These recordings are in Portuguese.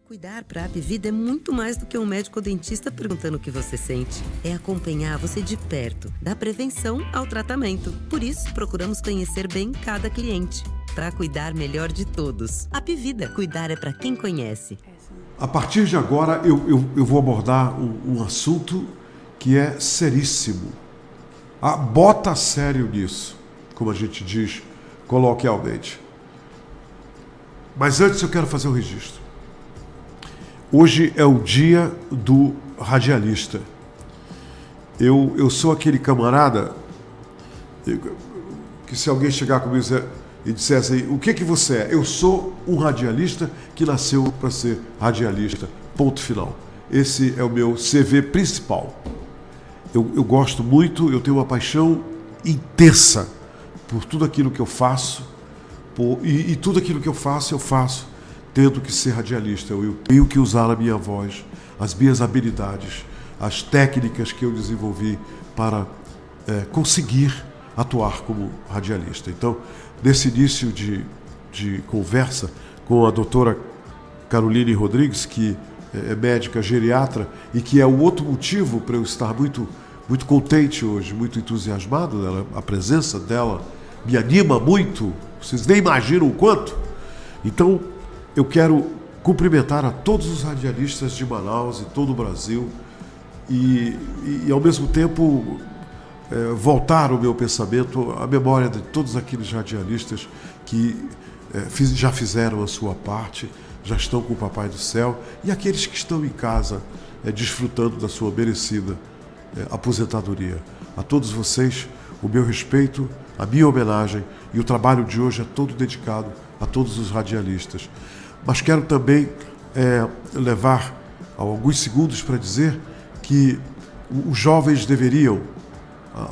Cuidar para a Apvida é muito mais do que um médico ou dentista perguntando o que você sente. É acompanhar você de perto, da prevenção ao tratamento. Por isso, procuramos conhecer bem cada cliente, para cuidar melhor de todos. Apvida, cuidar é para quem conhece. A partir de agora, eu vou abordar um assunto que é seríssimo. Bota sério nisso, como a gente diz coloquialmente. Mas antes eu quero fazer um registro. Hoje é o dia do radialista. Eu sou aquele camarada que, se alguém chegar comigo e dissesse aí, o que você é? Eu sou um radialista que nasceu para ser radialista. Ponto final. Esse é o meu CV principal. Eu gosto muito, eu tenho uma paixão intensa por tudo aquilo que eu faço. E tudo aquilo que eu faço tendo que ser radialista. Eu tenho que usar a minha voz, as minhas habilidades, as técnicas que eu desenvolvi para conseguir atuar como radialista. Então, nesse início de conversa com a doutora Caroline Rodrigues, que é médica geriatra e que é o outro motivo para eu estar muito, muito contente hoje, muito entusiasmado dela, a presença dela me anima muito, vocês nem imaginam o quanto. Então, eu quero cumprimentar a todos os radialistas de Manaus e todo o Brasil e ao mesmo tempo, voltar o meu pensamento à memória de todos aqueles radialistas que já fizeram a sua parte, já estão com o Papai do Céu, e aqueles que estão em casa desfrutando da sua merecida aposentadoria. A todos vocês, o meu respeito, a minha homenagem, e o trabalho de hoje é todo dedicado a todos os radialistas. Mas quero também levar alguns segundos para dizer que os jovens deveriam,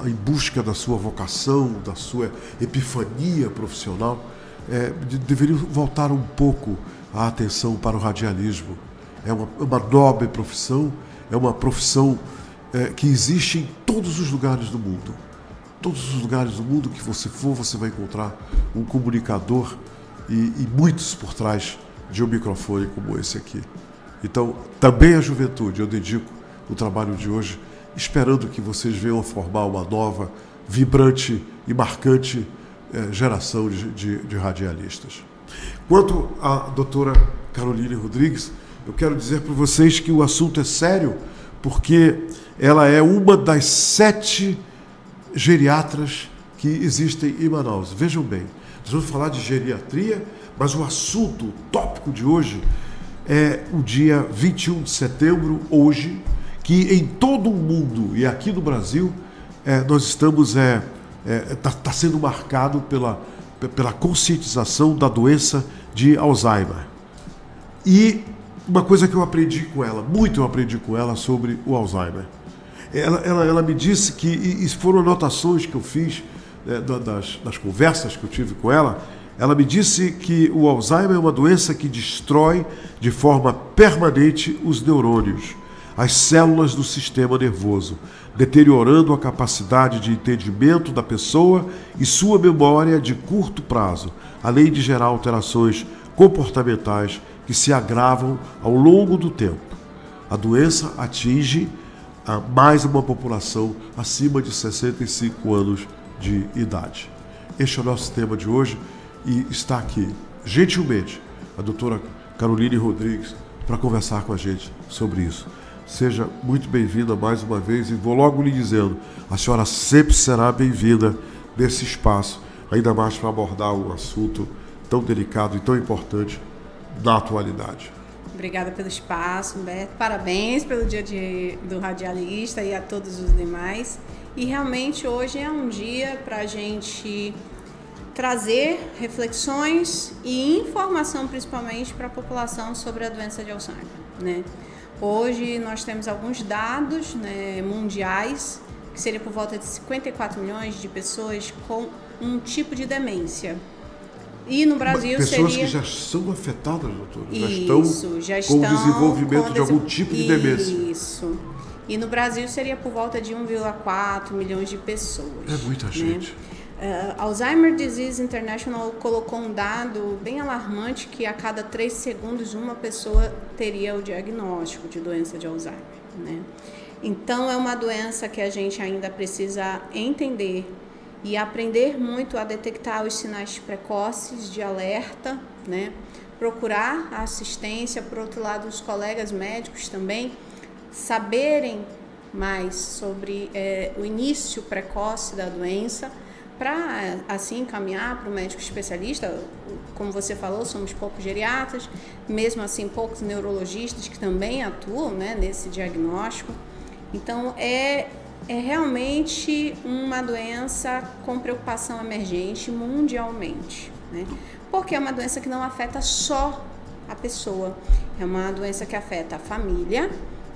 em busca da sua vocação, da sua epifania profissional, deveriam voltar um pouco a atenção para o radialismo. É uma nobre profissão, é uma profissão que existe em todos os lugares do mundo. Todos os lugares do mundo que você for, você vai encontrar um comunicador e muitos por trás de um microfone como esse aqui. Então, também à juventude, eu dedico o trabalho de hoje, esperando que vocês venham a formar uma nova, vibrante e marcante geração de radialistas. Quanto à doutora Caroline Rodrigues, eu quero dizer para vocês que o assunto é sério, porque ela é uma das 7 geriatras que existem em Manaus. Vejam bem, nós vamos falar de geriatria, mas o assunto, o tópico de hoje é o dia 21 de setembro, hoje, que em todo o mundo e aqui no Brasil nós estamos está sendo marcado pela conscientização da doença de Alzheimer. E uma coisa que eu aprendi com ela, muito eu aprendi com ela sobre o Alzheimer. Ela me disse que, e foram anotações que eu fiz das conversas que eu tive com ela, ela me disse que o Alzheimer é uma doença que destrói de forma permanente os neurônios, as células do sistema nervoso, deteriorando a capacidade de entendimento da pessoa e sua memória de curto prazo, além de gerar alterações comportamentais que se agravam ao longo do tempo. A doença atinge mais uma população acima de 65 anos de idade. Este é o nosso tema de hoje e está aqui, gentilmente, a doutora Caroline Rodrigues para conversar com a gente sobre isso. Seja muito bem-vinda mais uma vez e vou logo lhe dizendo, a senhora sempre será bem-vinda nesse espaço, ainda mais para abordar um assunto tão delicado e tão importante da atualidade. Obrigada pelo espaço, Humberto. Parabéns pelo dia do radialista e a todos os demais. E realmente hoje é um dia para a gente trazer reflexões e informação, principalmente para a população, sobre a doença de Alzheimer, né? Hoje nós temos alguns dados, né, mundiais, que seria por volta de 54 milhões de pessoas com um tipo de demência. E no Brasil pessoas seria... que já são afetadas, doutor, já estão com o desenvolvimento de algum tipo de demência. Isso. E no Brasil seria por volta de 1,4 milhões de pessoas. É muita gente. Alzheimer Disease International colocou um dado bem alarmante que a cada 3 segundos uma pessoa teria o diagnóstico de doença de Alzheimer, né? Então, é uma doença que a gente ainda precisa entender e aprender muito a detectar os sinais precoces de alerta, né? Procurar a assistência, por outro lado, os colegas médicos também saberem mais sobre o início precoce da doença, para assim encaminhar para o médico especialista. Como você falou, somos poucos geriatras, mesmo assim poucos neurologistas que também atuam, né, nesse diagnóstico. Então é realmente uma doença com preocupação emergente mundialmente, né? Porque é uma doença que não afeta só a pessoa, é uma doença que afeta a família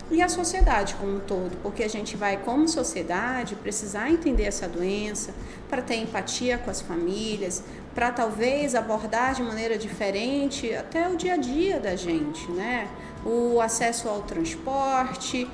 e a sociedade como um todo, porque a gente vai, como sociedade, precisar entender essa doença para ter empatia com as famílias, para talvez abordar de maneira diferente até o dia a dia da gente, né? O acesso ao transporte,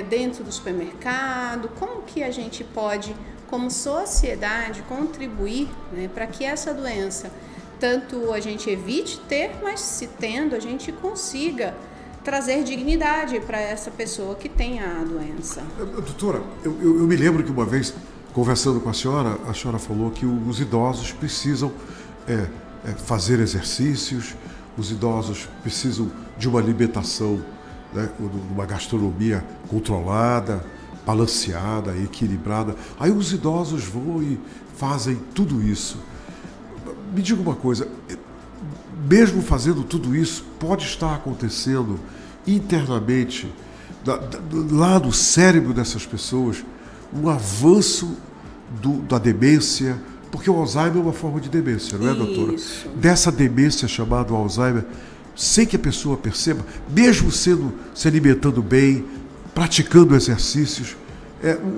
dentro do supermercado, como que a gente pode, como sociedade, contribuir, né, para que essa doença, tanto a gente evite ter, mas se tendo, a gente consiga trazer dignidade para essa pessoa que tem a doença. Doutora, eu me lembro que uma vez, conversando com a senhora falou que os idosos precisam fazer exercícios, os idosos precisam de uma alimentação, né, uma gastronomia controlada, balanceada, equilibrada. Aí os idosos vão e fazem tudo isso. Me diga uma coisa, mesmo fazendo tudo isso, pode estar acontecendo internamente, lá do cérebro dessas pessoas, um avanço da demência, porque o Alzheimer é uma forma de demência, não é, doutora? Isso. Dessa demência chamada Alzheimer, sem que a pessoa perceba, mesmo se alimentando bem, praticando exercícios,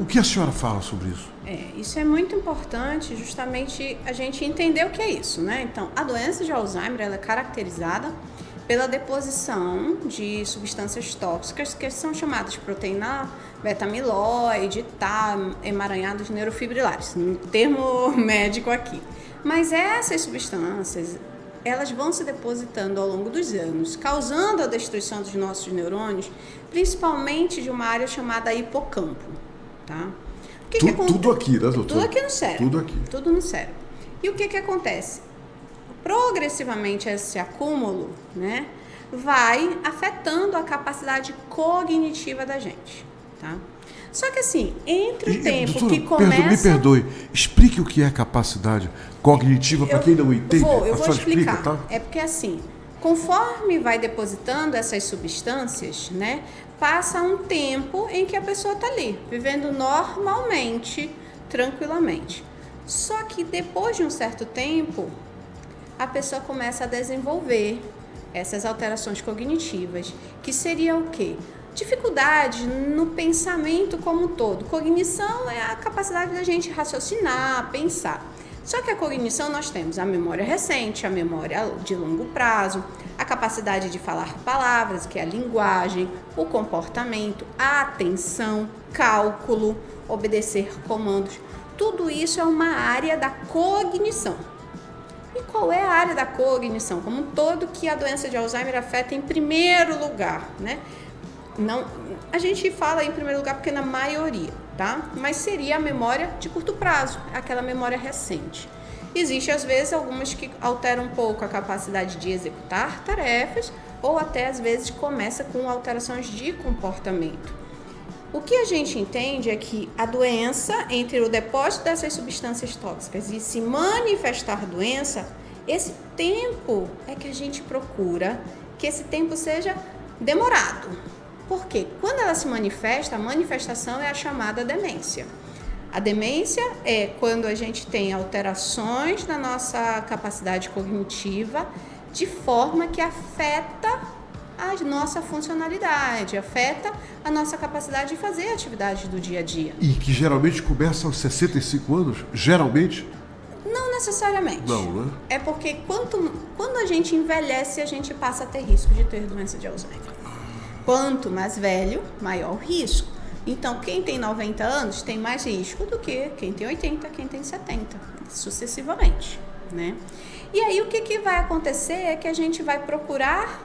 o que a senhora fala sobre isso? Isso é muito importante, justamente a gente entender o que é isso, né? Então, a doença de Alzheimer, ela é caracterizada pela deposição de substâncias tóxicas que são chamadas de proteína beta-amiloide, emaranhados neurofibrilares, no termo médico aqui. Mas essas substâncias, elas vão se depositando ao longo dos anos, causando a destruição dos nossos neurônios, principalmente de uma área chamada hipocampo, tá? Tudo aqui, né, doutora? Tudo aqui no cérebro. Tudo aqui. Tudo no cérebro. E o que acontece? Progressivamente esse acúmulo, né, vai afetando a capacidade cognitiva da gente, tá? Só que assim, entre o tempo doutora, que começa... Me perdoe, explique o que é capacidade cognitiva para quem não entende. Eu vou explicar. Explica, tá? É porque assim, conforme vai depositando essas substâncias, né, passa um tempo em que a pessoa está ali, vivendo normalmente, tranquilamente. Só que depois de um certo tempo, a pessoa começa a desenvolver essas alterações cognitivas, que seria o quê? Dificuldade no pensamento como um todo. Cognição é a capacidade da gente raciocinar, pensar. Só que a cognição nós temos a memória recente, a memória de longo prazo, a capacidade de falar palavras, que é a linguagem, o comportamento, a atenção, cálculo, obedecer comandos. Tudo isso é uma área da cognição. E qual é a área da cognição? Como um todo, que a doença de Alzheimer afeta em primeiro lugar, né? Não, a gente fala em primeiro lugar porque na maioria, tá? Mas seria a memória de curto prazo, aquela memória recente. Existe, às vezes, algumas que alteram um pouco a capacidade de executar tarefas ou até, às vezes, começa com alterações de comportamento. O que a gente entende é que a doença, entre o depósito dessas substâncias tóxicas e se manifestar doença, esse tempo é que a gente procura que esse tempo seja demorado. Porque quando ela se manifesta, a manifestação é a chamada demência. A demência é quando a gente tem alterações na nossa capacidade cognitiva de forma que afeta a nossa funcionalidade, afeta a nossa capacidade de fazer atividades do dia a dia. E que geralmente começa aos 65 anos? Geralmente? Não necessariamente. Não, né? É porque quando a gente envelhece, a gente passa a ter risco de ter doença de Alzheimer. Quanto mais velho, maior o risco. Então, quem tem 90 anos tem mais risco do que quem tem 80, quem tem 70, sucessivamente, né? E aí, o que vai acontecer é que a gente vai procurar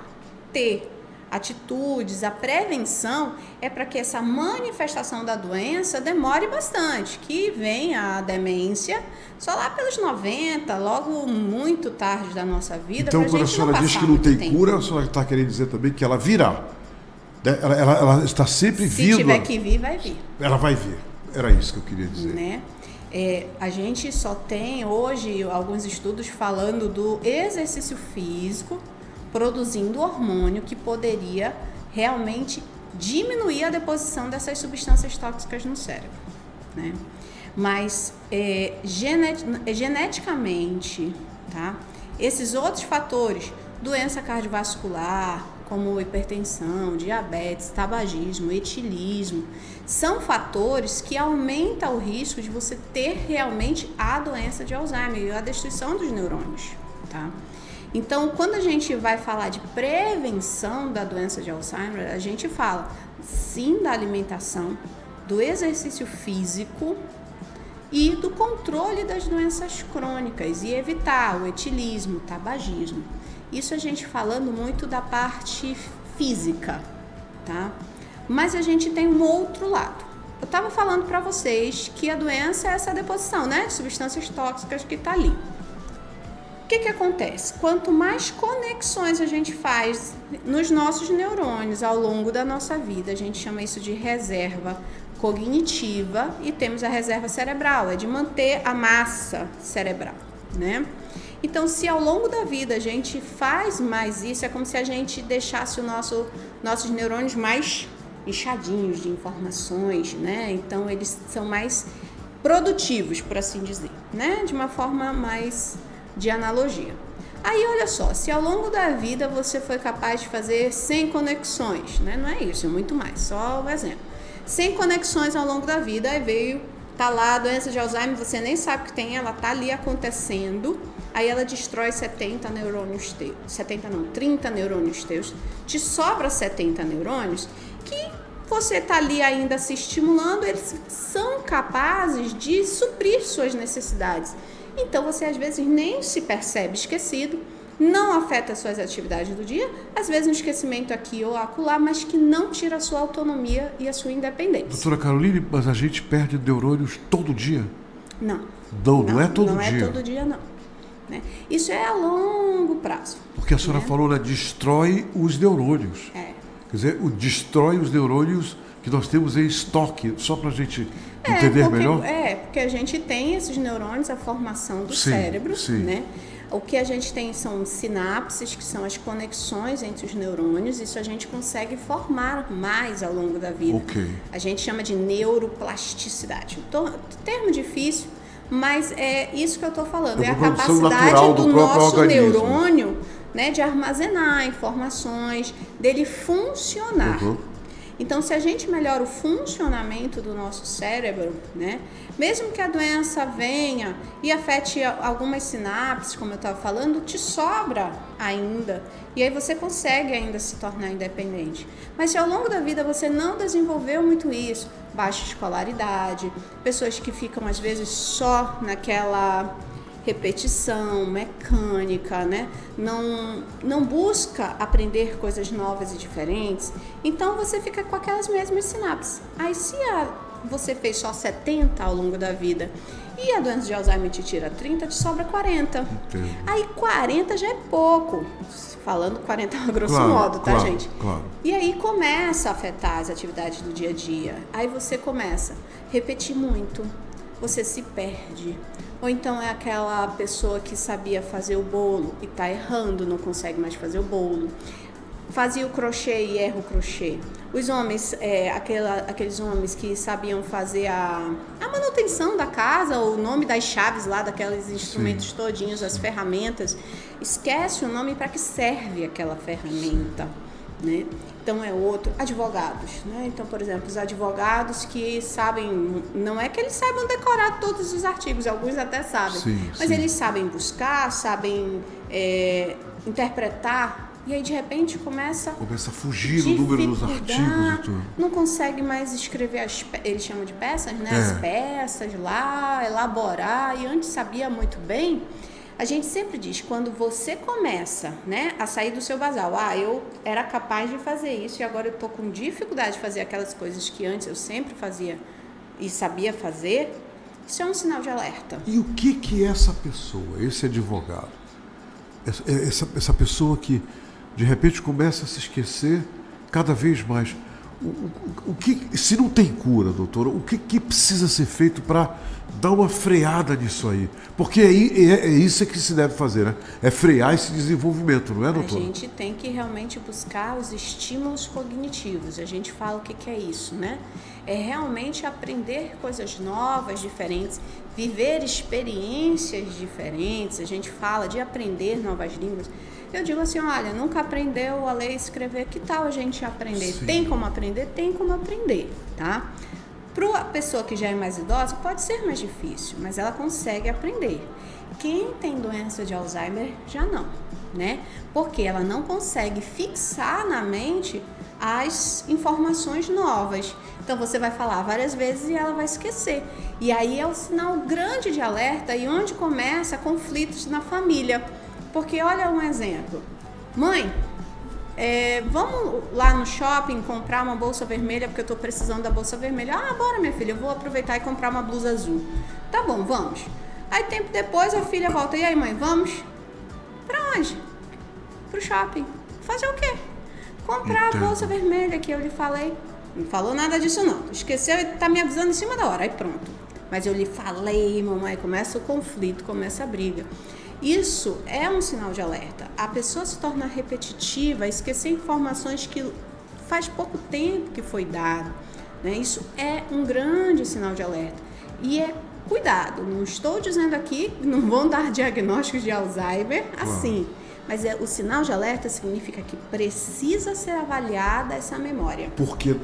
ter atitudes, a prevenção é para que essa manifestação da doença demore bastante, que venha a demência só lá pelos 90, logo muito tarde da nossa vida. Então, quando a senhora diz que não tem cura, a senhora está querendo dizer também que ela virá. Ela está sempre vindo. Se tiver que vir, vai vir. Ela vai vir. Era isso que eu queria dizer. Né? A gente só tem hoje alguns estudos falando do exercício físico produzindo hormônio que poderia realmente diminuir a deposição dessas substâncias tóxicas no cérebro, né? Mas geneticamente, tá? Esses outros fatores, doença cardiovascular, como hipertensão, diabetes, tabagismo, etilismo, são fatores que aumentam o risco de você ter realmente a doença de Alzheimer e a destruição dos neurônios, tá? Então, quando a gente vai falar de prevenção da doença de Alzheimer, a gente fala sim da alimentação, do exercício físico e do controle das doenças crônicas e evitar o etilismo, o tabagismo. Isso a gente falando muito da parte física, tá? Mas a gente tem um outro lado. Eu estava falando para vocês que a doença é essa deposição, né, de substâncias tóxicas que está ali. O que acontece? Quanto mais conexões a gente faz nos nossos neurônios ao longo da nossa vida, a gente chama isso de reserva cognitiva e temos a reserva cerebral, é de manter a massa cerebral, né? Então, se ao longo da vida a gente faz mais isso, é como se a gente deixasse nossos neurônios mais inchadinhos de informações, né? Então, eles são mais produtivos, por assim dizer, né? De uma forma mais de analogia. Aí, olha só, se ao longo da vida você foi capaz de fazer 100 conexões, né? Não é isso, é muito mais, só um exemplo. 100 conexões ao longo da vida, aí tá lá a doença de Alzheimer, você nem sabe que tem, ela tá ali acontecendo, aí ela destrói 30 neurônios teus, te sobra 70 neurônios que você tá ali ainda se estimulando, eles são capazes de suprir suas necessidades. Então, você às vezes nem se percebe esquecido, não afeta as suas atividades do dia, às vezes um esquecimento aqui ou acolá, mas que não tira a sua autonomia e a sua independência. Doutora Caroline, mas a gente perde neurônios todo dia? Não. Não é todo dia? Não é todo dia, não. Né? Isso é a longo prazo. Porque a senhora falou, né, destrói os neurônios. Quer dizer, destrói os neurônios que nós temos em estoque, só para a gente entender melhor? Porque a gente tem esses neurônios, a formação do cérebro, né? O que a gente tem são sinapses, que são as conexões entre os neurônios, isso a gente consegue formar mais ao longo da vida. A gente chama de neuroplasticidade. Termo difícil, mas é isso que eu estou falando, é a capacidade do nosso neurônio, né, de armazenar informações, dele funcionar. Então, se a gente melhora o funcionamento do nosso cérebro, né, mesmo que a doença venha e afete algumas sinapses, como eu estava falando, te sobra ainda. E aí você consegue ainda se tornar independente. Mas se ao longo da vida você não desenvolveu muito isso, baixa escolaridade, pessoas que ficam às vezes só naquela repetição mecânica, né? Não busca aprender coisas novas e diferentes, então você fica com aquelas mesmas sinapses. Aí se você fez só 70 ao longo da vida e a doença de Alzheimer te tira 30, te sobra 40. Entendo. Aí 40 já é pouco, falando 40 a grosso modo, tá, gente? Claro. E aí começa a afetar as atividades do dia a dia. Aí você começa a repetir muito, você se perde. Ou então é aquela pessoa que sabia fazer o bolo e está errando, não consegue mais fazer o bolo. Fazia o crochê e erra o crochê. Os homens, aqueles homens que sabiam fazer a manutenção da casa, o nome das chaves lá, daqueles instrumentos todinhos, as ferramentas, esquece o nome para que serve aquela ferramenta, né? Então é outro, advogados, né? Então, por exemplo, os advogados que sabem, não é que eles saibam decorar todos os artigos, alguns até sabem, mas eles sabem buscar, sabem interpretar E aí, de repente, começa a fugir o número dos artigos e tudo. Não consegue mais escrever, eles chamam de peças, né? As peças lá, elaborar. E antes sabia muito bem. A gente sempre diz, quando você começa, né, a sair do seu basal, eu era capaz de fazer isso e agora eu estou com dificuldade de fazer aquelas coisas que antes eu sempre fazia e sabia fazer, isso é um sinal de alerta. E o que é essa pessoa, esse advogado? Essa pessoa que de repente começa a se esquecer cada vez mais. Se não tem cura, doutora, o que precisa ser feito para dar uma freada nisso aí? Porque é isso que se deve fazer, né? É frear esse desenvolvimento, não é, doutora? A gente tem que realmente buscar os estímulos cognitivos. A gente fala o que é isso, né? É realmente aprender coisas novas, diferentes, viver experiências diferentes. A gente fala de aprender novas línguas. Eu digo assim, olha, nunca aprendeu a ler e escrever, que tal a gente aprender? Sim. Tem como aprender? Tem como aprender, tá? Para a pessoa que já é mais idosa, pode ser mais difícil, mas ela consegue aprender. Quem tem doença de Alzheimer, já não, né? Porque ela não consegue fixar na mente as informações novas. Então, você vai falar várias vezes e ela vai esquecer. E aí é um sinal grande de alerta e onde começa conflitos na família. Porque, olha um exemplo. Mãe, vamos lá no shopping comprar uma bolsa vermelha, porque eu estou precisando da bolsa vermelha. Bora, minha filha, eu vou aproveitar e comprar uma blusa azul. Tá bom, vamos. Aí, tempo depois, a filha volta. E aí, mãe, vamos? Pra onde? Pro shopping. Fazer o quê? Comprar a bolsa vermelha que eu lhe falei. Não falou nada disso, não. Esqueceu e tá me avisando em cima da hora. Aí, pronto. Mas eu lhe falei, mamãe. Começa o conflito, começa a briga. Isso é um sinal de alerta. A pessoa se torna repetitiva, esquecer informações que faz pouco tempo que foi dado, né? Isso é um grande sinal de alerta. E cuidado, não estou dizendo aqui que não vão dar diagnósticos de Alzheimer assim, mas o sinal de alerta significa que precisa ser avaliada essa memória. Porque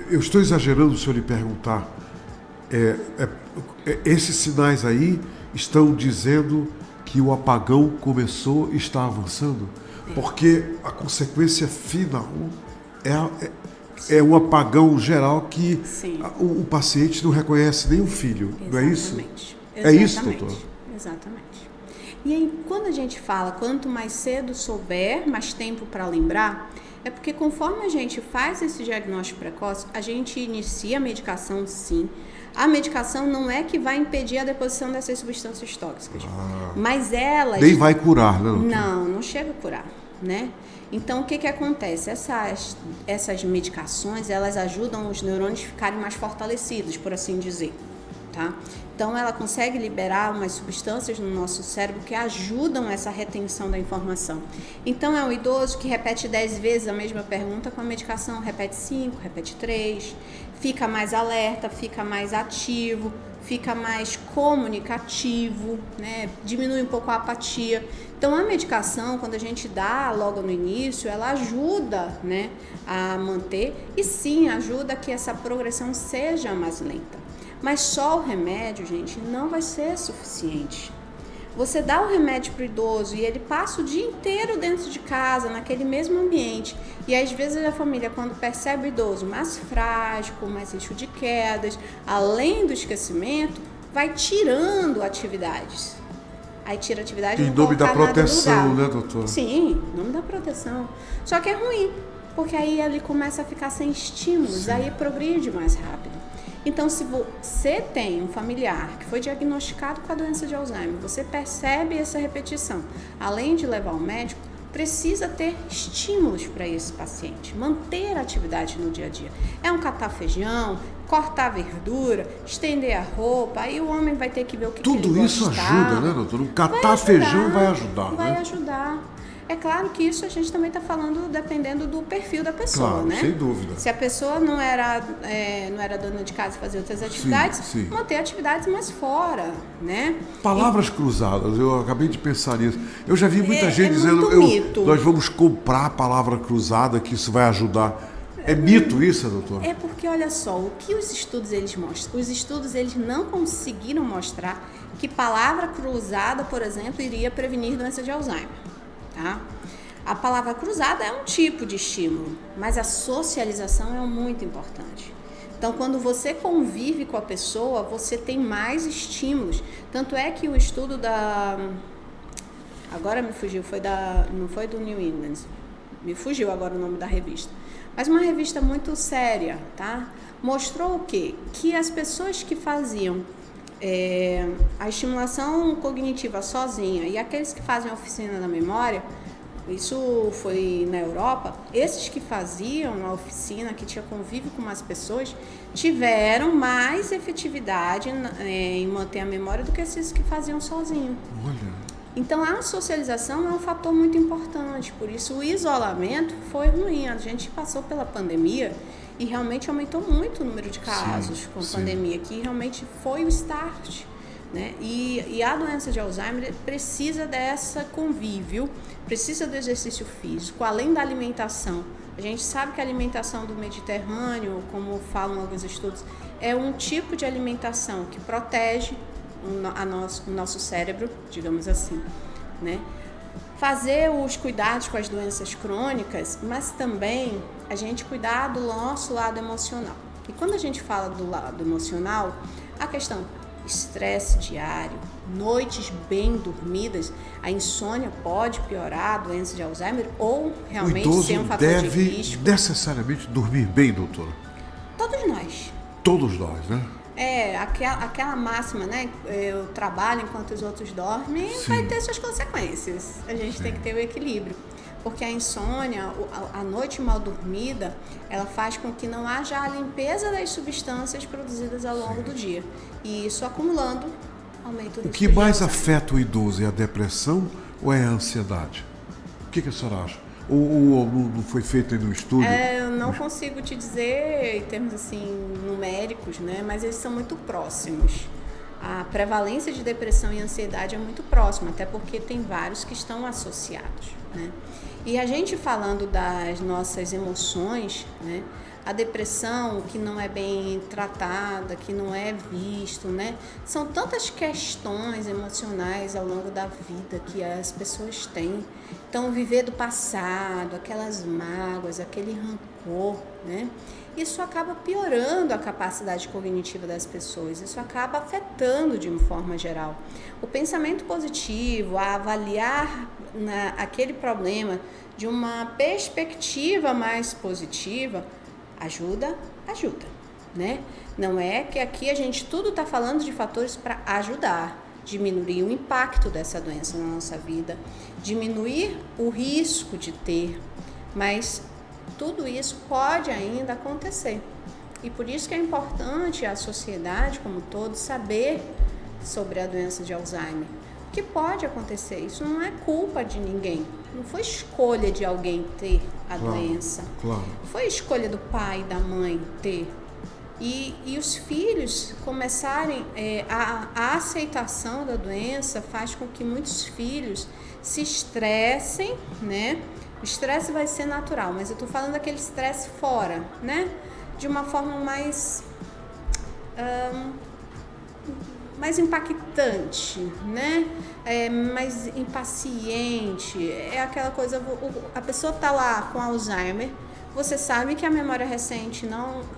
eu estou exagerando se eu lhe perguntar, esses sinais aí estão dizendo que o apagão começou e está avançando, porque a consequência final é um apagão geral que o paciente não reconhece nem o filho, não é isso? É isso, doutor? Exatamente. E aí, quando a gente fala, quanto mais cedo souber, mais tempo para lembrar, é porque conforme a gente faz esse diagnóstico precoce, a gente inicia a medicação, sim. A medicação não é que vai impedir a deposição dessas substâncias tóxicas, mas elas... Nem vai curar, né, doutor? Não chega a curar, né? Então, o que acontece? Essas medicações, elas ajudam os neurônios a ficarem mais fortalecidos, por assim dizer, tá? Então, ela consegue liberar umas substâncias no nosso cérebro que ajudam essa retenção da informação. Então, é um idoso que repete 10 vezes a mesma pergunta com a medicação, repete 5, repete 3, fica mais alerta, fica mais ativo, fica mais comunicativo, né? Diminui um pouco a apatia. Então, a medicação, quando a gente dá logo no início, ela ajuda, né, a manter e sim, ajuda a que essa progressão seja mais lenta. Mas só o remédio, gente, não vai ser suficiente. Você dá o remédio para o idoso e ele passa o dia inteiro dentro de casa, naquele mesmo ambiente. E às vezes a família, quando percebe o idoso mais frágil, com mais risco de quedas, além do esquecimento, vai tirando atividades. Aí tira atividade em nome da proteção, né, doutor? Sim, em nome da proteção. Só que é ruim, porque aí ele começa a ficar sem estímulos, aí progride mais rápido. Então, se você tem um familiar que foi diagnosticado com a doença de Alzheimer, você percebe essa repetição, além de levar ao médico, precisa ter estímulos para esse paciente, manter a atividade no dia a dia. É um catar feijão, cortar verdura, estender a roupa, aí o homem vai ter que ver o que tudo ele isso ajuda, né, doutor? Um catar feijão vai ajudar, né? Vai ajudar. É claro que isso a gente também está falando dependendo do perfil da pessoa, claro, né? Sem dúvida. Se a pessoa não era dona de casa e fazia outras atividades, sim. manter atividades mais fora, né? Palavras cruzadas, eu acabei de pensar nisso. Eu já vi muita gente dizendo, nós vamos comprar a palavra cruzada, que isso vai ajudar. É mito isso, doutor? É porque, olha só, o que os estudos eles mostram? Os estudos eles não conseguiram mostrar que palavra cruzada, por exemplo, iria prevenir doença de Alzheimer. Tá? A palavra cruzada é um tipo de estímulo, mas a socialização é muito importante. Então, quando você convive com a pessoa, você tem mais estímulos. Tanto é que o estudo da... Agora me fugiu, não foi do New England. Me fugiu agora o nome da revista. Mas uma revista muito séria, tá? Mostrou o quê? Que as pessoas que faziam a estimulação cognitiva sozinha e aqueles que fazem a oficina da memória, isso foi na Europa, esses que faziam a oficina, que tinha convívio com mais pessoas, tiveram mais efetividade em manter a memória do que esses que faziam sozinho. Olha. Então, a socialização é um fator muito importante, por isso o isolamento foi ruim. A gente passou pela pandemia e realmente aumentou muito o número de casos com a pandemia, que realmente foi o start, né? E a doença de Alzheimer precisa dessa convívio, precisa do exercício físico, além da alimentação. A gente sabe que a alimentação do Mediterrâneo, como falam alguns estudos, é um tipo de alimentação que protege o nosso cérebro, digamos assim, né? Fazer os cuidados com as doenças crônicas, mas também a gente cuidar do nosso lado emocional. E quando a gente fala do lado emocional, a questão estresse diário, noites bem dormidas, a insônia pode piorar a doença de Alzheimer ou realmente ser um fator de risco. Necessariamente dormir bem, doutora? Todos nós. Todos nós, né? Aquela máxima, né? Eu trabalho enquanto os outros dormem, vai ter suas consequências. A gente tem que ter o equilíbrio. Porque a insônia, a noite mal dormida, ela faz com que não haja a limpeza das substâncias produzidas ao longo do dia. E isso acumulando, aumenta o risco. O que mais afeta o idoso é a depressão ou é a ansiedade? O que a senhora acha? Ou não foi feito ainda um estudo? Eu não consigo te dizer em termos assim numéricos, né? Mas eles são muito próximos. A prevalência de depressão e ansiedade é muito próxima, até porque tem vários que estão associados, né? E a gente falando das nossas emoções, né? A depressão que não é bem tratada, que não é visto, né? São tantas questões emocionais ao longo da vida que as pessoas têm. Então, viver do passado, aquelas mágoas, aquele rancor, né? Isso acaba piorando a capacidade cognitiva das pessoas, isso acaba afetando de uma forma geral. O pensamento positivo, a avaliar aquele problema de uma perspectiva mais positiva, ajuda, né? Não é que aqui a gente tudo está falando de fatores para ajudar, diminuir o impacto dessa doença na nossa vida, diminuir o risco de ter, mas tudo isso pode ainda acontecer. E por isso que é importante a sociedade como um todo saber sobre a doença de Alzheimer. O que pode acontecer? Isso não é culpa de ninguém. Não foi escolha de alguém ter a doença. Claro. Foi escolha do pai e da mãe ter. E os filhos começarem... a aceitação da doença faz com que muitos filhos se estressem, né? O estresse vai ser natural, mas eu estou falando daquele estresse fora, né? De uma forma mais impactante, né? Mais impaciente. É aquela coisa, a pessoa está lá com Alzheimer, você sabe que a memória recente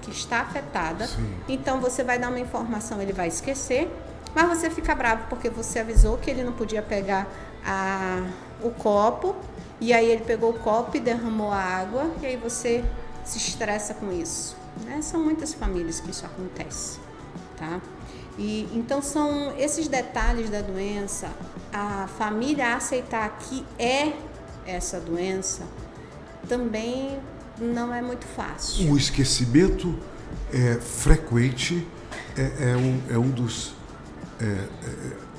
que está afetada, então você vai dar uma informação, ele vai esquecer, mas você fica bravo porque você avisou que ele não podia pegar o copo, e aí ele pegou o copo e derramou a água, e aí você se estressa com isso, né? São muitas famílias que isso acontece, tá? E então são esses detalhes da doença, a família aceitar que é essa doença também não é muito fácil. O esquecimento frequente é um dos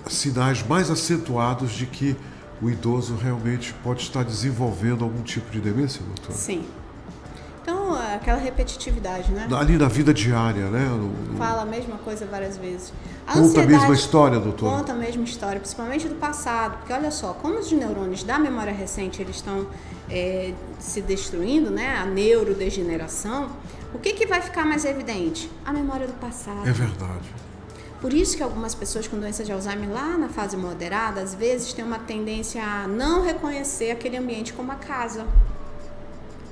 sinais mais acentuados de que o idoso realmente pode estar desenvolvendo algum tipo de demência, doutora? Sim. Então, aquela repetitividade, né? Ali na vida diária, né? Fala a mesma coisa várias vezes. Conta a mesma história, doutora? Conta a mesma história, principalmente do passado. Porque olha só, como os neurônios da memória recente eles estão se destruindo, né? A neurodegeneração, o que vai ficar mais evidente? A memória do passado. É verdade. Por isso que algumas pessoas com doença de Alzheimer lá na fase moderada, às vezes têm uma tendência a não reconhecer aquele ambiente como a casa.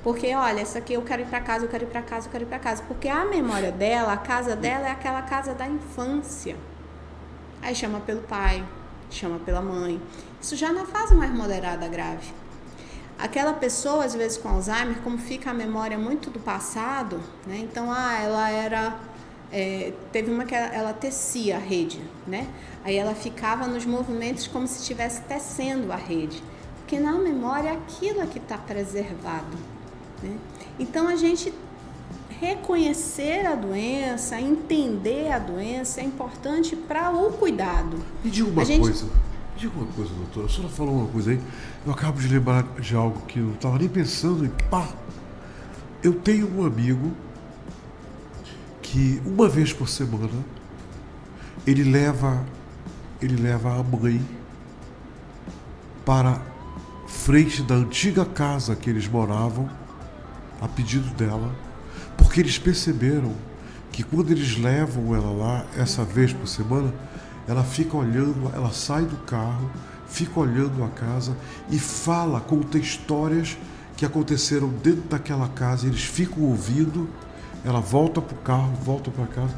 Porque, olha, essa aqui eu quero ir para casa, eu quero ir para casa, eu quero ir para casa. Porque a memória dela, a casa dela é aquela casa da infância. Aí chama pelo pai, chama pela mãe. Isso já na fase mais moderada, grave. Aquela pessoa, às vezes com Alzheimer, como fica a memória muito do passado, né? Então, ela era... teve uma que ela tecia a rede, né? Aí ela ficava nos movimentos como se estivesse tecendo a rede. Porque na memória aquilo é que está preservado, né? Então, a gente reconhecer a doença, entender a doença é importante para o cuidado. Me diga uma coisa, doutora. A senhora falou uma coisa aí, eu acabo de lembrar de algo que eu não estava nem pensando em... Eu tenho um amigo que uma vez por semana ele leva a mãe para frente da antiga casa que eles moravam, a pedido dela, porque eles perceberam que quando eles levam ela lá, essa vez por semana, ela fica olhando, ela sai do carro, fica olhando a casa e conta histórias que aconteceram dentro daquela casa, eles ficam ouvindo, ela volta para o carro, volta para casa,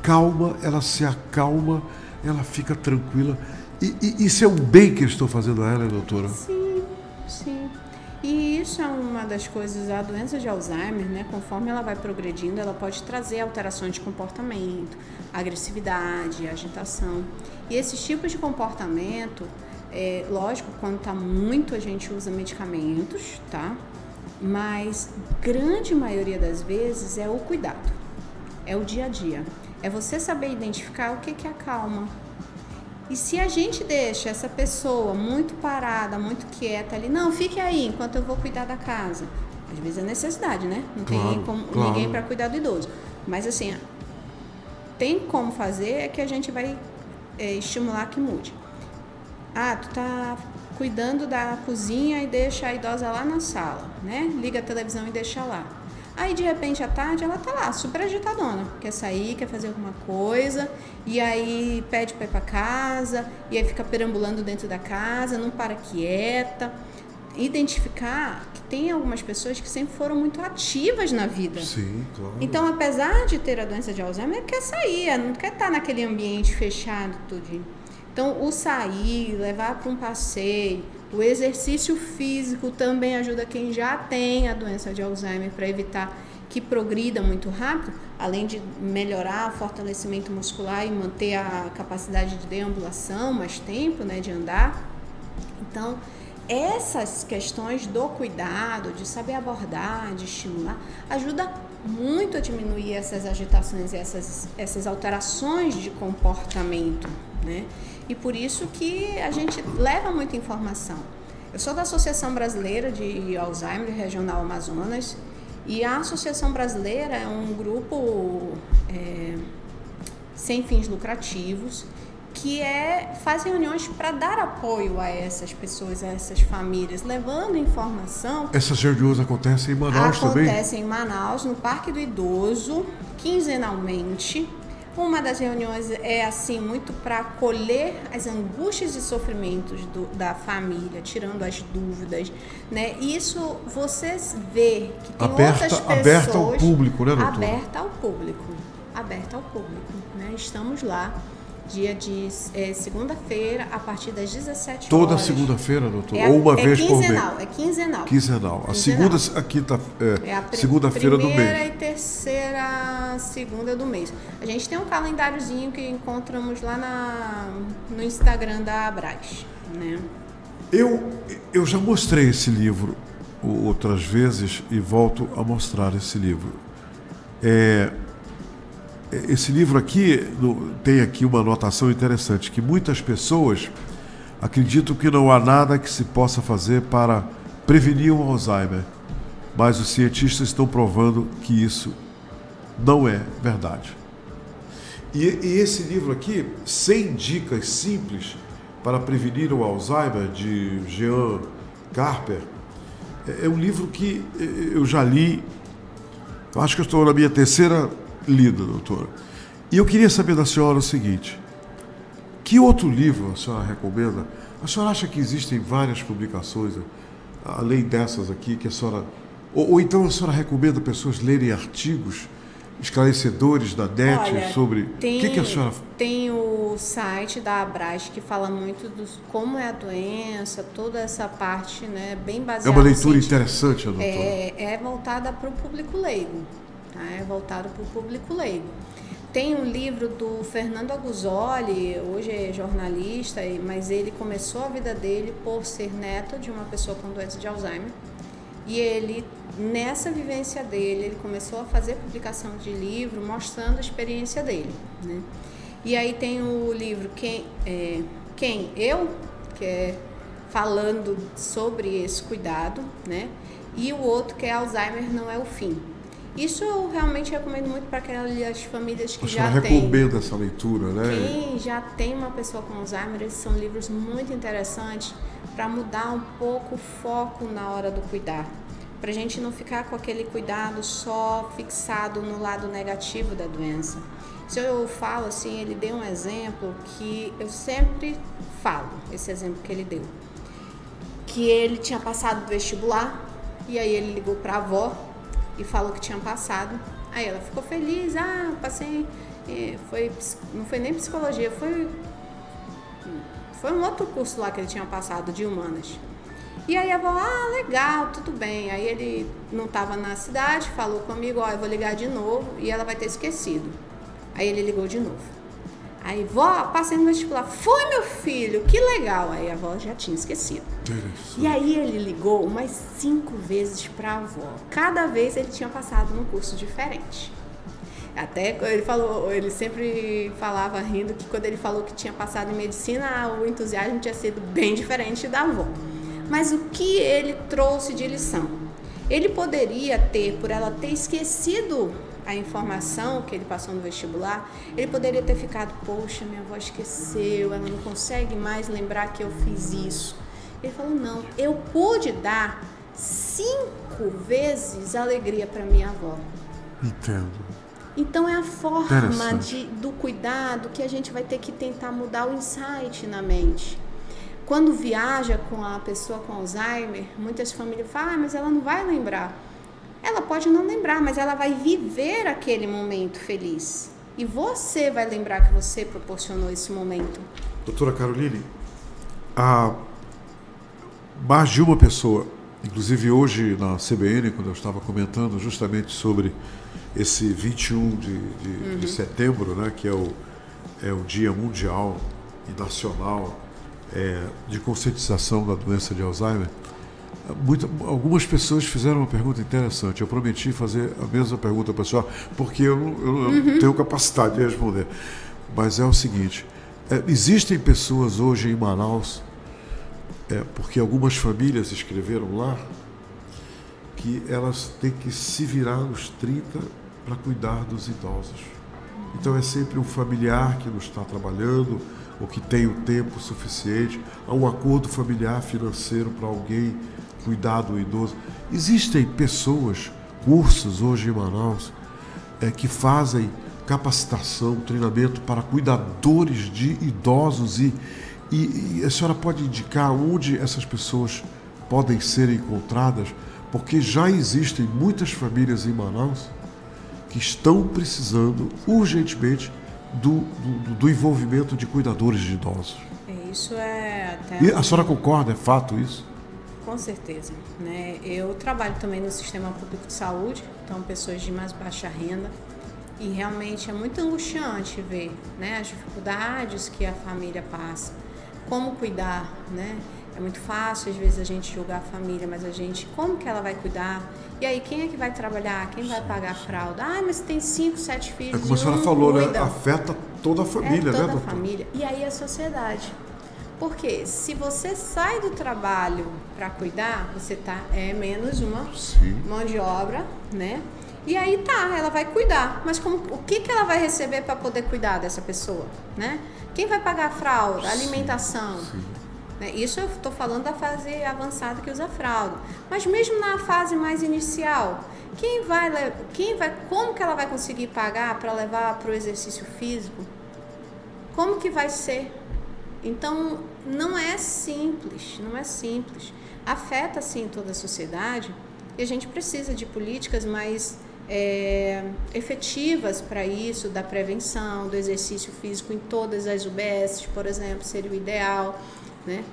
calma, ela se acalma, ela fica tranquila. E isso é um bem que eles estão fazendo a ela, doutora? Sim, sim. E isso é uma das coisas, a doença de Alzheimer, né? Conforme ela vai progredindo, ela pode trazer alterações de comportamento, agressividade, agitação. E esses tipos de comportamento, lógico, quando está muito a gente usa medicamentos, tá? Mas grande maioria das vezes é o cuidado, é o dia a dia. É você saber identificar o que acalma. E se a gente deixa essa pessoa muito parada, muito quieta ali, não, fique aí enquanto eu vou cuidar da casa. Às vezes é necessidade, né? Não tem ninguém para cuidar do idoso. Mas assim, tem como fazer, é que a gente vai estimular que mude. Tu tá cuidando da cozinha e deixa a idosa lá na sala, né? Liga a televisão e deixa lá. Aí, de repente, à tarde, ela tá lá, super agitadona. Quer sair, quer fazer alguma coisa. E aí, pede para ir para casa. E aí, fica perambulando dentro da casa, não para quieta. Identificar que tem algumas pessoas que sempre foram muito ativas na vida. Sim, claro. Então, apesar de ter a doença de Alzheimer, quer sair, não quer estar naquele ambiente fechado, tudinho. Então, o sair, levar para um passeio, o exercício físico também ajuda quem já tem a doença de Alzheimer para evitar que progrida muito rápido, além de melhorar o fortalecimento muscular e manter a capacidade de deambulação, mais tempo, né, de andar. Então, essas questões do cuidado, de saber abordar, de estimular, ajuda muito a diminuir essas agitações, essas alterações de comportamento, né? E por isso que a gente leva muita informação. Eu sou da Associação Brasileira de Alzheimer Regional Amazonas e a Associação Brasileira é um grupo sem fins lucrativos que faz reuniões para dar apoio a essas pessoas, a essas famílias, levando informação. Essas reuniões acontecem em Manaus também? Acontecem em Manaus, no Parque do Idoso, quinzenalmente. Uma das reuniões é assim, muito para acolher as angústias e sofrimentos da família, tirando as dúvidas, né? Isso você vê que tem outras pessoas... Aberta ao público, né, doutora? Aberta ao público, né? Estamos lá, dia de segunda-feira, a partir das 17 horas. Toda segunda-feira, doutora? Ou uma vez por mês? É quinzenal. Quinzenal. A segunda, segunda-feira do mês. Primeira e terceira segunda do mês. A gente tem um calendáriozinho que encontramos lá no Instagram da Abras, né? Eu já mostrei esse livro outras vezes e volto a mostrar esse livro. Esse livro aqui tem aqui uma anotação interessante, que muitas pessoas acreditam que não há nada que se possa fazer para prevenir o Alzheimer, mas os cientistas estão provando que isso não é verdade. E esse livro aqui, 100 dicas simples para prevenir o Alzheimer, de Jean Carper, é um livro que eu já li, eu acho que eu estou na minha terceira lida, doutora. E eu queria saber da senhora o seguinte: que outro livro a senhora recomenda? A senhora acha que existem várias publicações, além dessas aqui, que a senhora... Ou então a senhora recomenda pessoas lerem artigos esclarecedores da NET? Olha, sobre... O que a senhora... Tem o site da Abras que fala muito dos como é a doença, toda essa parte, né, bem baseada... É uma leitura interessante, a doutora. É voltada para o público leigo, tá? É voltado para o público leigo. Tem um livro do Fernando Aguzoli, hoje é jornalista, mas ele começou a vida dele por ser neto de uma pessoa com doença de Alzheimer. E ele, nessa vivência dele, ele começou a fazer publicação de livro mostrando a experiência dele, né? E aí tem o livro Eu, que é falando sobre esse cuidado, né? E o outro que é Alzheimer Não é o Fim. Isso eu realmente recomendo muito para aquelas famílias que já têm. A recomenda essa leitura, né? Quem já tem uma pessoa com Alzheimer, esses são livros muito interessantes para mudar um pouco o foco na hora do cuidar. Para a gente não ficar com aquele cuidado só fixado no lado negativo da doença. Se eu falo assim, ele deu um exemplo que eu sempre falo, esse exemplo que ele deu. Que ele tinha passado do vestibular e aí ele ligou para a avó e falou que tinha passado. Aí ela ficou feliz, passei, não foi nem psicologia, foi um outro curso lá que ele tinha passado, de humanas. E aí a avó, legal, tudo bem. Aí ele não estava na cidade, falou comigo, eu vou ligar de novo e ela vai ter esquecido. Aí ele ligou de novo. Aí, vó, passei no vestibular. Foi, meu filho, que legal. Aí a avó já tinha esquecido. E aí ele ligou umas 5 vezes para a avó. Cada vez ele tinha passado num curso diferente. Até ele falou, ele sempre falava rindo que quando ele falou que tinha passado em medicina, o entusiasmo tinha sido bem diferente da avó. Mas o que ele trouxe de lição? Ele poderia ter, por ela ter esquecido a informação que ele passou no vestibular, ele poderia ter ficado, poxa, minha avó esqueceu, ela não consegue mais lembrar que eu fiz isso. Ele falou, não, eu pude dar 5 vezes alegria para minha avó. Entendo. Então é a forma do cuidado que a gente vai ter que tentar mudar o insight na mente. Quando viaja com a pessoa com Alzheimer, muitas famílias falam, mas ela não vai lembrar. Ela pode não lembrar, mas ela vai viver aquele momento feliz. E você vai lembrar que você proporcionou esse momento. Doutora Caroline, mais de uma pessoa, inclusive hoje na CBN, quando eu estava comentando justamente sobre esse 21 de setembro, né, que é o Dia Mundial e Nacional de Conscientização da Doença de Alzheimer, algumas pessoas fizeram uma pergunta interessante. Eu prometi fazer a mesma pergunta para a senhora, porque eu não tenho capacidade de responder. Mas é o seguinte, existem pessoas hoje em Manaus, porque algumas famílias escreveram lá, que elas têm que se virar nos 30 para cuidar dos idosos. Então é sempre um familiar que não está trabalhando, ou que tem o tempo suficiente, há um acordo familiar financeiro para alguém cuidar do idoso. Existem pessoas, cursos hoje em Manaus, que fazem capacitação, treinamento para cuidadores de idosos e a senhora pode indicar onde essas pessoas podem ser encontradas, porque já existem muitas famílias em Manaus que estão precisando urgentemente do envolvimento de cuidadores de idosos. Isso é até... E a senhora concorda? É fato isso? Com certeza, né? Eu trabalho também no sistema público de saúde, então pessoas de mais baixa renda, e realmente é muito angustiante ver, né, as dificuldades que a família passa, como cuidar, né? É muito fácil às vezes a gente julgar a família, mas como que ela vai cuidar? E aí, quem é que vai trabalhar? Quem vai pagar a fralda? Mas tem 5, 7 filhos. Como a senhora falou, né? Afeta toda a família, né, doutor? Toda a família. E aí a sociedade. Porque se você sai do trabalho para cuidar, você menos uma mão de obra, né? E aí ela vai cuidar. Mas o que ela vai receber para poder cuidar dessa pessoa, né? Quem vai pagar a fralda, a alimentação? Sim. né? Isso eu estou falando da fase avançada que usa fralda. Mas mesmo na fase mais inicial, como que ela vai conseguir pagar para levar para o exercício físico? Como que vai ser? Então, não é simples. Afeta, sim, toda a sociedade e a gente precisa de políticas mais efetivas para isso, da prevenção, do exercício físico em todas as UBSs, por exemplo, seria o ideal, né?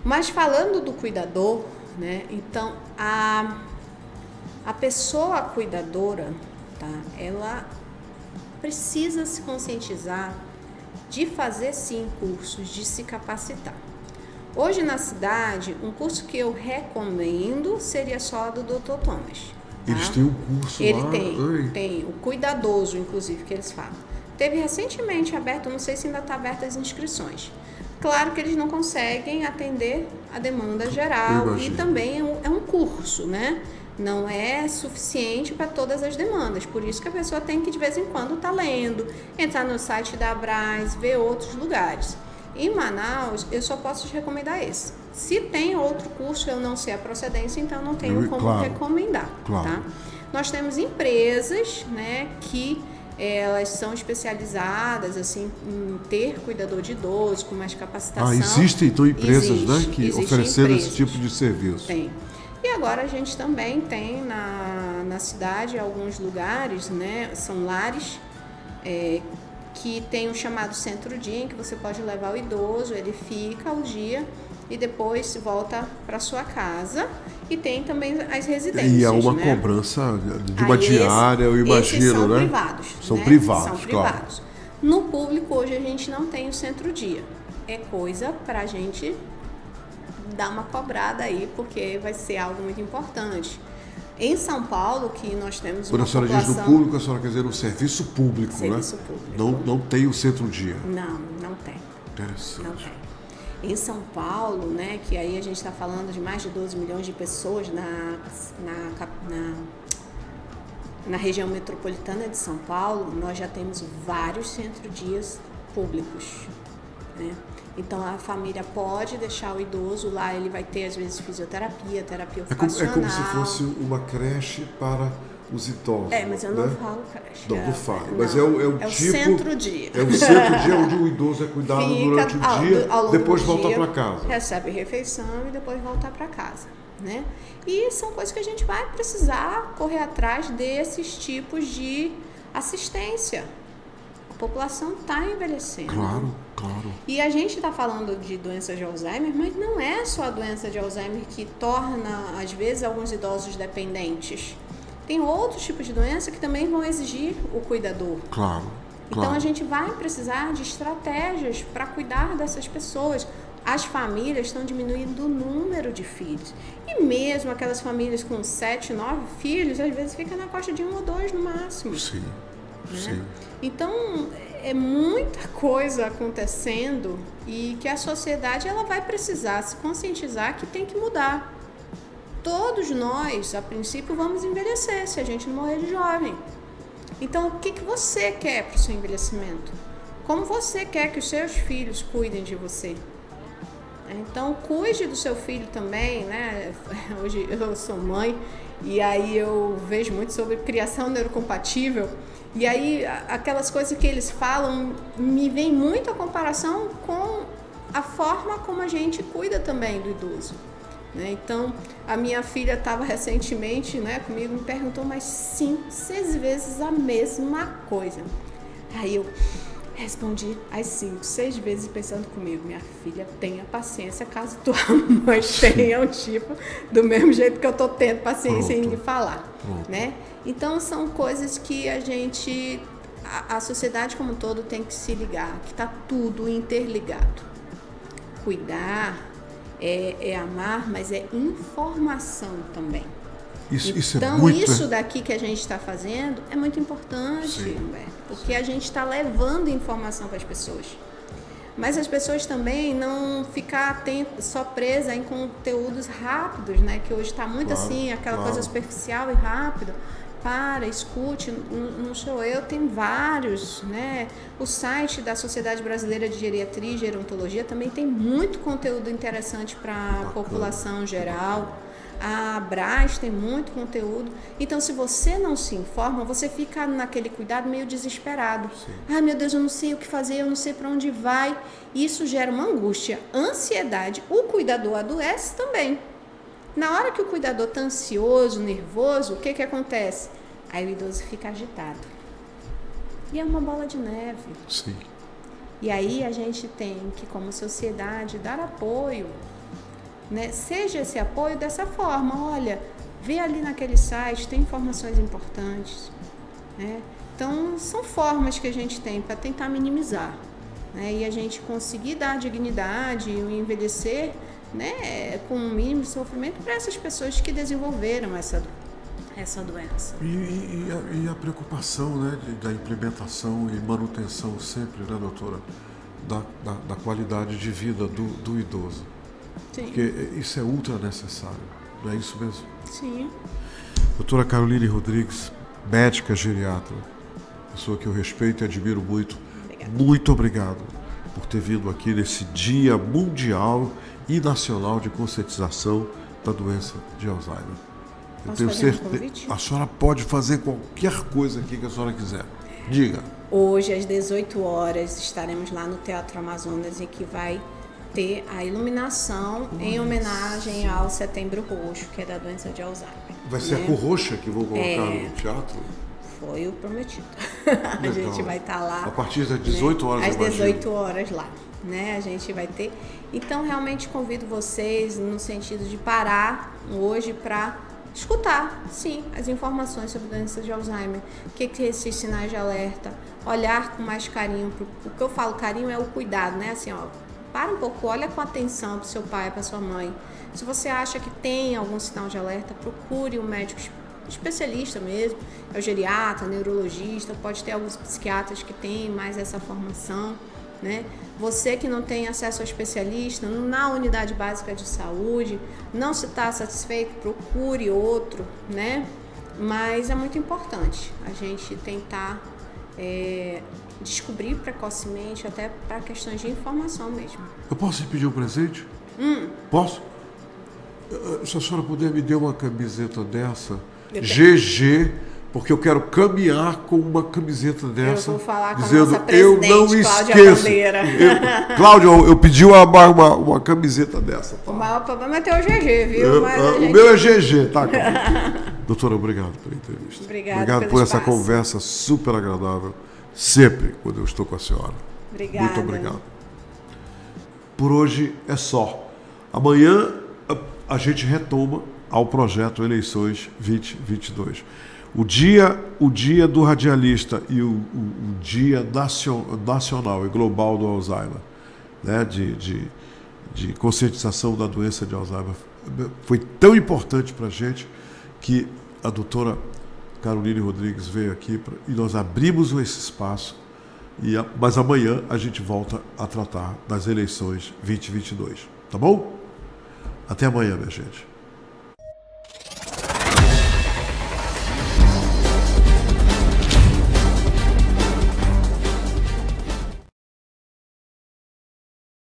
Mas falando do cuidador, né? Então, a pessoa cuidadora, tá? Ela precisa se conscientizar de fazer, sim, cursos, de se capacitar. Hoje, na cidade, um curso que eu recomendo seria só do Dr. Thomas. Tá? Eles têm um curso lá? Ele tem, o cuidadoso, inclusive, que eles falam. Teve recentemente aberto, não sei se ainda está aberta as inscrições. Claro que eles não conseguem atender a demanda geral e também é um curso, né? Não é suficiente para todas as demandas, por isso que a pessoa tem que de vez em quando estar lendo, entrar no site da Abras, ver outros lugares. Em Manaus, eu só posso te recomendar esse. Se tem outro curso, eu não sei a procedência, então não tenho como recomendar. Claro. Tá? Nós temos empresas, né, que elas são especializadas assim, em ter cuidador de idoso, com mais capacitação. Existem então empresas, né, que ofereceram esse tipo de serviço. Tem. E agora a gente também tem na cidade alguns lugares, né, são lares, que tem o chamado centro-dia, em que você pode levar o idoso, ele fica o dia e depois volta para sua casa. E tem também as residências. E há uma cobrança de uma diária, eu imagino, são né? Privados, são né? privados, são privados. Claro. No público, hoje, a gente não tem o centro-dia. É coisa para a gente dar uma cobrada aí, porque vai ser algo muito importante. Em São Paulo, que nós temos uma população... Quando a senhora diz no público, a senhora quer dizer no serviço público, serviço né? Público. Não tem o centro-dia. Não tem. Interessante. Não tem. Em São Paulo, né, que aí a gente está falando de mais de 12 milhões de pessoas na região metropolitana de São Paulo, nós já temos vários centro-dias públicos, né? Então, a família pode deixar o idoso lá, ele vai ter, às vezes, fisioterapia, terapia ocupacional. É como se fosse uma creche para os idosos. Mas eu não falo creche. Não falo. Mas é o tipo... centro-dia. É o centro-dia onde o idoso é cuidado durante o dia, depois volta para casa. Recebe refeição e depois volta para casa, né? E são coisas que a gente vai precisar correr atrás desses tipos de assistência. A população está envelhecendo. Claro. E a gente está falando de doença de Alzheimer, mas não é só a doença de Alzheimer que torna, às vezes, alguns idosos dependentes. Tem outros tipos de doença que também vão exigir o cuidador. Claro. Então, a gente vai precisar de estratégias para cuidar dessas pessoas. As famílias estão diminuindo o número de filhos. E mesmo aquelas famílias com 7, 9 filhos, às vezes fica na costa de 1 ou 2 no máximo. Sim. Né? Sim. Então, é muita coisa acontecendo e que a sociedade ela vai precisar se conscientizar que tem que mudar. Todos nós, a princípio, vamos envelhecer se a gente não morrer de jovem. Então, o que você quer para o seu envelhecimento? Como você quer que os seus filhos cuidem de você? Então, cuide do seu filho também, né? Hoje eu sou mãe e aí eu vejo muito sobre criação neurocompatível. E aí, aquelas coisas que eles falam, me vem muito a comparação com a forma como a gente cuida também do idoso, né? Então, a minha filha estava recentemente, né, comigo, me perguntou, mas 5, 6 vezes a mesma coisa. Aí eu respondi as 5, 6 vezes pensando comigo, minha filha, tenha paciência caso tua mãe tenha um tipo do mesmo jeito que eu estou tendo paciência em falar, né? Então, são coisas que a sociedade como um todo tem que se ligar, que está tudo interligado. Cuidar é amar, mas é informação também. Então, isso daqui que a gente está fazendo é muito importante, Humberto, porque a gente está levando informação para as pessoas. Mas as pessoas também não ficar só presas em conteúdos rápidos, né? Que hoje está muito assim, aquela coisa superficial e rápida. escute, não sou eu, tem vários, né? O site da Sociedade Brasileira de Geriatria e Gerontologia também tem muito conteúdo interessante para a população geral. A Abras tem muito conteúdo. Então, se você não se informa, você fica naquele cuidado meio desesperado. Ai, meu Deus, eu não sei o que fazer, eu não sei para onde vai. Isso gera uma angústia, ansiedade. O cuidador adoece também. Na hora que o cuidador está ansioso, nervoso, o que acontece? Aí o idoso fica agitado. E é uma bola de neve. Sim. E aí a gente tem que, como sociedade, dar apoio. Né? Seja esse apoio dessa forma, olha, vê ali naquele site, tem informações importantes, né? Então são formas que a gente tem para tentar minimizar, né? E a gente conseguir dar dignidade e envelhecer, né, com um mínimo de sofrimento para essas pessoas que desenvolveram essa doença. E a preocupação, né, da implementação e manutenção sempre, né, doutora, da qualidade de vida do idoso. Sim. Porque isso é ultra necessário, não é isso mesmo? Sim. Doutora Caroline Rodrigues, médica geriatra, pessoa que eu respeito e admiro muito. Obrigada. Muito obrigado por ter vindo aqui nesse Dia Mundial e Nacional de Conscientização da Doença de Alzheimer. Eu Posso tenho fazer um certeza. convite? A senhora pode fazer qualquer coisa aqui que a senhora quiser. Diga. Hoje, às 18 horas, estaremos lá no Teatro Amazonas e que vai ter a iluminação em homenagem ao Setembro Roxo, que é da doença de Alzheimer. Vai ser a cor roxa que vou colocar no teatro? Foi o prometido. A Legal. gente vai estar lá. A partir das 18 horas, às eu imagino. 18 horas lá, né? A gente vai ter. Então, realmente convido vocês no sentido de parar hoje para escutar, sim, as informações sobre doença de Alzheimer. O que é esses sinais de alerta? Olhar com mais carinho. O que eu falo carinho é o cuidado, né? Assim, ó, para um pouco, olha com atenção para o seu pai, para sua mãe. Se você acha que tem algum sinal de alerta, procure um médico especialista mesmo, é o geriatra, neurologista, pode ter alguns psiquiatras que têm mais essa formação, né? Você que não tem acesso ao especialista, na unidade básica de saúde, não se está satisfeito, procure outro, né? Mas é muito importante a gente tentar descobrir precocemente, até para questões de informação mesmo. Eu posso lhe pedir um presente? Posso? Se a senhora puder me dar uma camiseta dessa, GG, porque eu quero caminhar com uma camiseta dessa. Eu vou falar com dizendo, a nossa presidente, eu não Cláudia esqueço. Bandeira. Cláudia, eu pedi uma camiseta dessa. Tá? O maior problema é ter o GG, viu? O meu é GG, tá? Doutora, obrigado pela entrevista. Obrigado por essa espaço. conversa super agradável, sempre quando eu estou com a senhora. Obrigada. Muito obrigado. Por hoje é só. Amanhã a gente retoma ao projeto Eleições 2022. O dia do radialista e o dia nacional e global do Alzheimer, né, de conscientização da doença de Alzheimer, foi tão importante para a gente que a doutora Caroline Rodrigues veio aqui e nós abrimos esse espaço, mas amanhã a gente volta a tratar das eleições 2022. Tá bom? Até amanhã, minha gente.